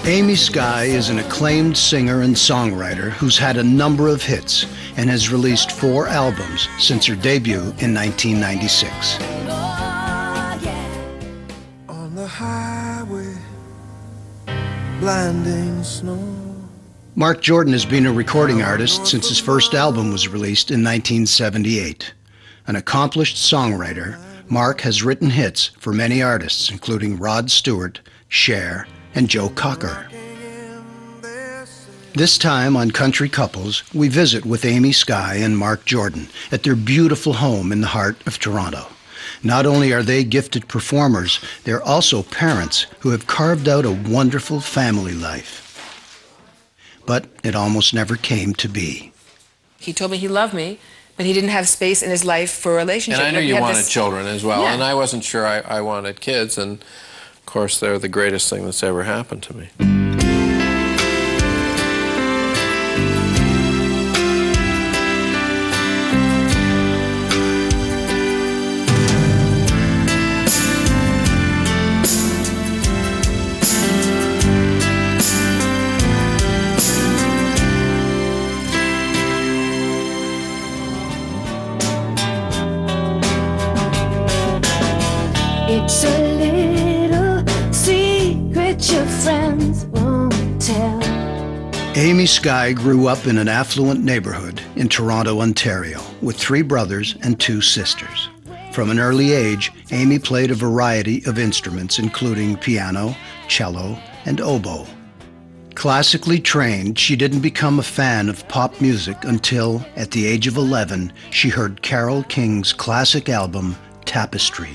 Amy Skye is an acclaimed singer and songwriter who's had a number of hits and has released 4 albums since her debut in 1996. On the highway, blinding snow. Marc Jordan has been a recording artist since his first album was released in 1978. An accomplished songwriter, Marc has written hits for many artists, including Rod Stewart, Cher, and Joe Cocker. This time on Country Couples, we visit with Amy Skye and Marc Jordan at their beautiful home in the heart of Toronto. Not only are they gifted performers, they're also parents who have carved out a wonderful family life. But it almost never came to be. He told me he loved me, but he didn't have space in his life for a relationship. And I knew you wanted children as well, Yeah. and I wasn't sure I wanted kids, and of course they're the greatest thing that's ever happened to me. It's a little secret your friends won't tell. Amy Skye grew up in an affluent neighborhood in Toronto, Ontario, with 3 brothers and 2 sisters. From an early age, Amy played a variety of instruments, including piano, cello, and oboe. Classically trained, she didn't become a fan of pop music until, at the age of 11, she heard Carole King's classic album, Tapestry.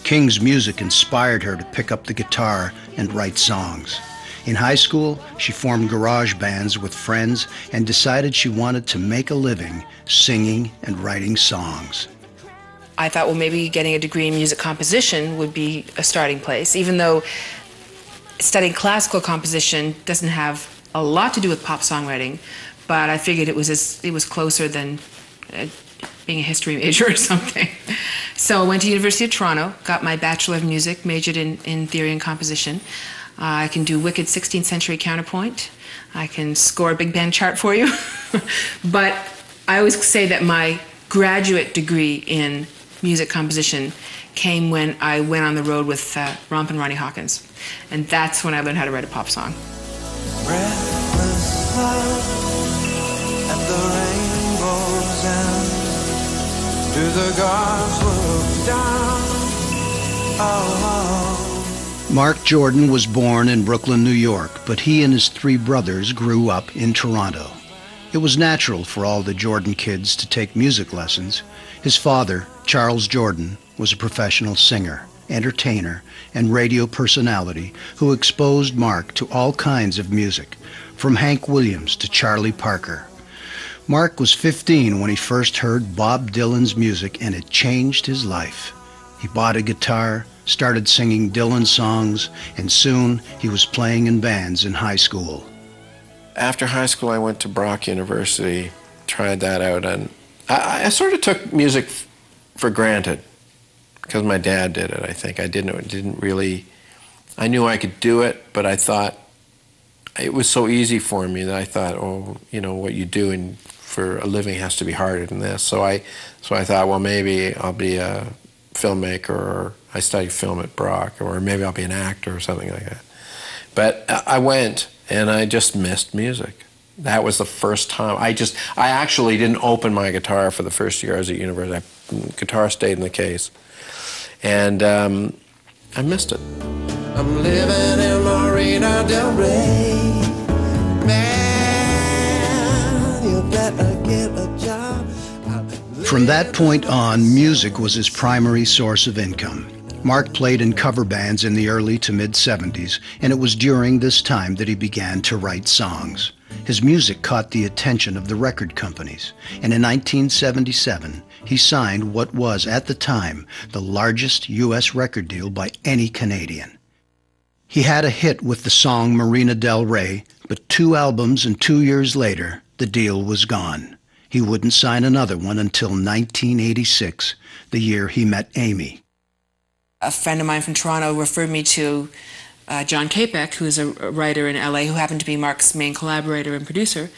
King's music inspired her to pick up the guitar and write songs. In high school, she formed garage bands with friends and decided she wanted to make a living singing and writing songs. I thought, well, maybe getting a degree in music composition would be a starting place, even though studying classical composition doesn't have a lot to do with pop songwriting, but I figured it was closer than being a history major or something. So I went to University of Toronto, got my Bachelor of Music, majored in theory and composition. I can do wicked 16th century counterpoint. I can score a big band chart for you. But I always say that my graduate degree in music composition came when I went on the road with Rompin' Ronnie Hawkins. And that's when I learned how to write a pop song. Breathless love and the rainbow's end. Do the gods look down? Oh. Marc Jordan was born in Brooklyn, New York, but he and his 3 brothers grew up in Toronto. It was natural for all the Jordan kids to take music lessons. His father, Charles Jordan, was a professional singer, entertainer, and radio personality who exposed Marc to all kinds of music, from Hank Williams to Charlie Parker. Marc was 15 when he first heard Bob Dylan's music, and it changed his life. He bought a guitar, started singing Dylan songs, and soon he was playing in bands in high school. After high school, I went to Brock University, tried that out, and I sort of took music for granted because my dad did it, I think. I didn't really, I knew I could do it, but I thought it was so easy for me that I thought, oh, you know, what you do for a living has to be harder than this. So I thought, well, maybe I'll be a filmmaker, or I studied film at Brock, or maybe I'll be an actor or something like that. But I went, and I just missed music. That was the first time. I actually didn't open my guitar for the first year I was at university. Guitar stayed in the case. And I missed it. I'm living in Marina Del Rey. Man, you better get a job. From that point on, music was his primary source of income. Marc played in cover bands in the early to mid-70s, and it was during this time that he began to write songs. His music caught the attention of the record companies, and in 1977, he signed what was, at the time, the largest U.S. record deal by any Canadian. He had a hit with the song Marina Del Rey, but 2 albums and 2 years later, the deal was gone. He wouldn't sign another one until 1986, the year he met Amy. A friend of mine from Toronto referred me to John Capek, who's a writer in LA, who happened to be Marc's main collaborator and producer.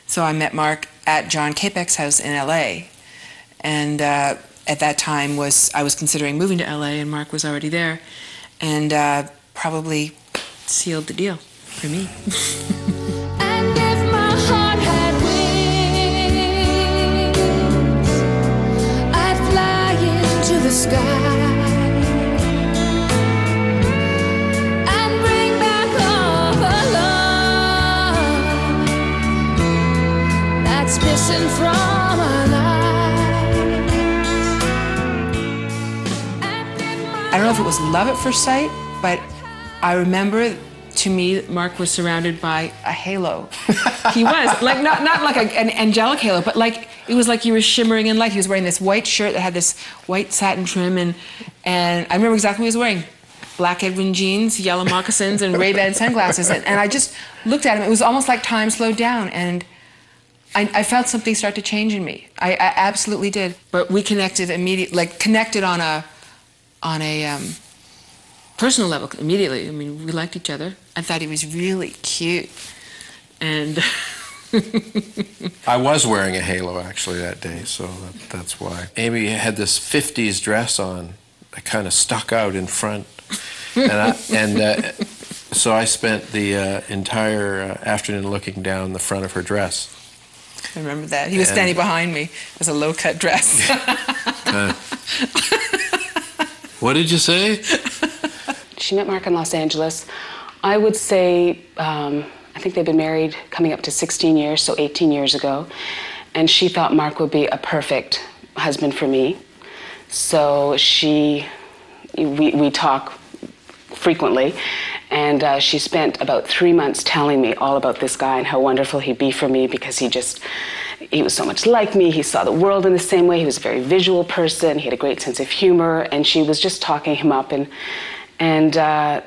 So I met Marc at John Capek's house in LA. And at that time I was considering moving to LA, and Marc was already there. And probably sealed the deal for me. And if my heart had wings, I'd fly into the sky and bring back all the love that's missing from our lives. I don't know if it was love at first sight, but I remember, to me, Marc was surrounded by a halo. He was, like, not like an angelic halo, but like, it was like he was shimmering in light. He was wearing this white shirt that had this white satin trim, and I remember exactly what he was wearing. Black Edwin jeans, yellow moccasins, and Ray-Ban sunglasses. And I just looked at him. It was almost like time slowed down, and I felt something start to change in me. I absolutely did. But we connected immediately, like connected on a personal level immediately. I mean, we liked each other. I thought he was really cute. And I was wearing a halo actually that day, so that's why. Amy had this 50s dress on that kind of stuck out in front. So I spent the entire afternoon looking down the front of her dress. I remember that. He was standing behind me. It was a low-cut dress. What did you say? She met Marc in Los Angeles. I would say, I think they've been married coming up to 16 years, so 18 years ago. And she thought Marc would be a perfect husband for me. So we talk frequently. And she spent about 3 months telling me all about this guy and how wonderful he'd be for me, because he was so much like me. He saw the world in the same way. He was a very visual person. He had a great sense of humor. And she was just talking him up. And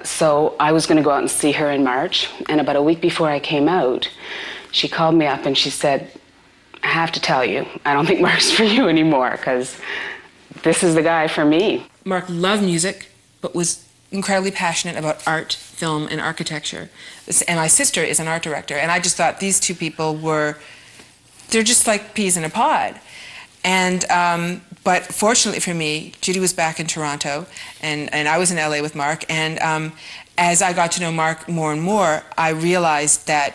so I was going to go out and see her in March. And about a week before I came out, she called me up and she said, I have to tell you, I don't think Marc's for you anymore, because this is the guy for me. Marc loved music, but was incredibly passionate about art, film, and architecture. And my sister is an art director. And I just thought these two people they're just like peas in a pod. And but fortunately for me, Judy was back in Toronto, and I was in LA with Marc. And as I got to know Marc more and more, I realized that,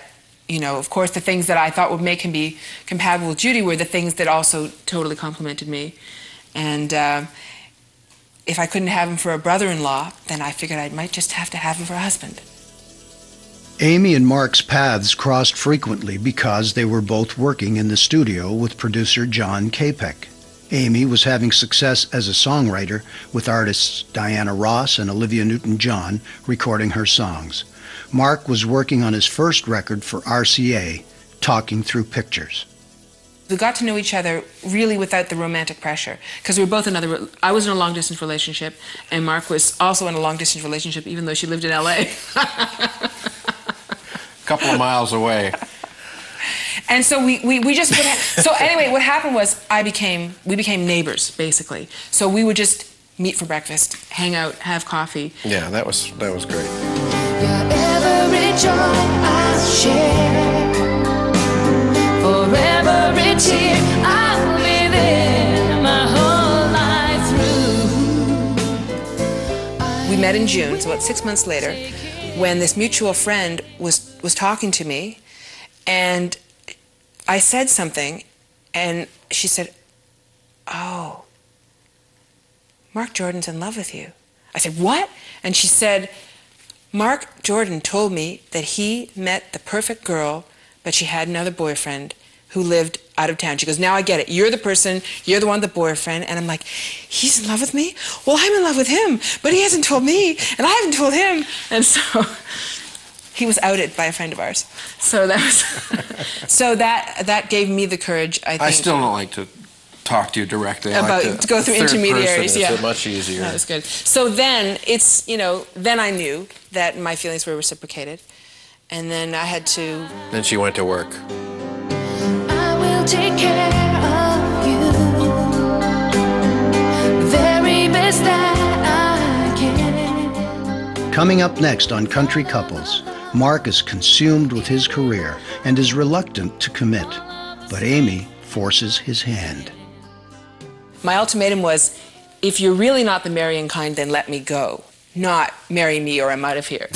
you know, of course, the things that I thought would make him be compatible with Judy were the things that also totally complemented me. And if I couldn't have him for a brother-in-law, then I figured I might just have to have him for a husband. Amy and Marc's paths crossed frequently because they were both working in the studio with producer John Capek. Amy was having success as a songwriter, with artists Diana Ross and Olivia Newton-John recording her songs. Marc was working on his first record for RCA, Talking Through Pictures. We got to know each other really without the romantic pressure, because we were both I was in a long-distance relationship, and Marc was also in a long-distance relationship, even though she lived in LA. Couple of miles away. And so we just so anyway, what happened was we became neighbors, basically. So we would just meet for breakfast, hang out, have coffee. Yeah, that was great. You're every joy I share, for every tear I'll be there my whole life through. We met in June, so about 6 months later, when this mutual friend was talking to me, and I said something, and she said, "Oh, Marc Jordan's in love with you." I said, "What?" And she said, "Marc Jordan told me that he met the perfect girl, but she had another boyfriend who lived out of town." She goes, "Now I get it. You're the person, you're the one, the boyfriend." And I'm like, "He's in love with me? Well, I'm in love with him, but he hasn't told me, and I haven't told him." And so he was outed by a friend of ours. So that was, so that gave me the courage, I think. I still don't like to talk to you directly. To go through intermediaries. It's much easier. That was good. So then then I knew that my feelings were reciprocated, and then I had to. Then she went to work. I will take care of you, the very best that I can. Coming up next on Country Couples, Marc is consumed with his career and is reluctant to commit, but Amy forces his hand. My ultimatum was, if you're really not the marrying kind, then let me go. Not marry me or I'm out of here.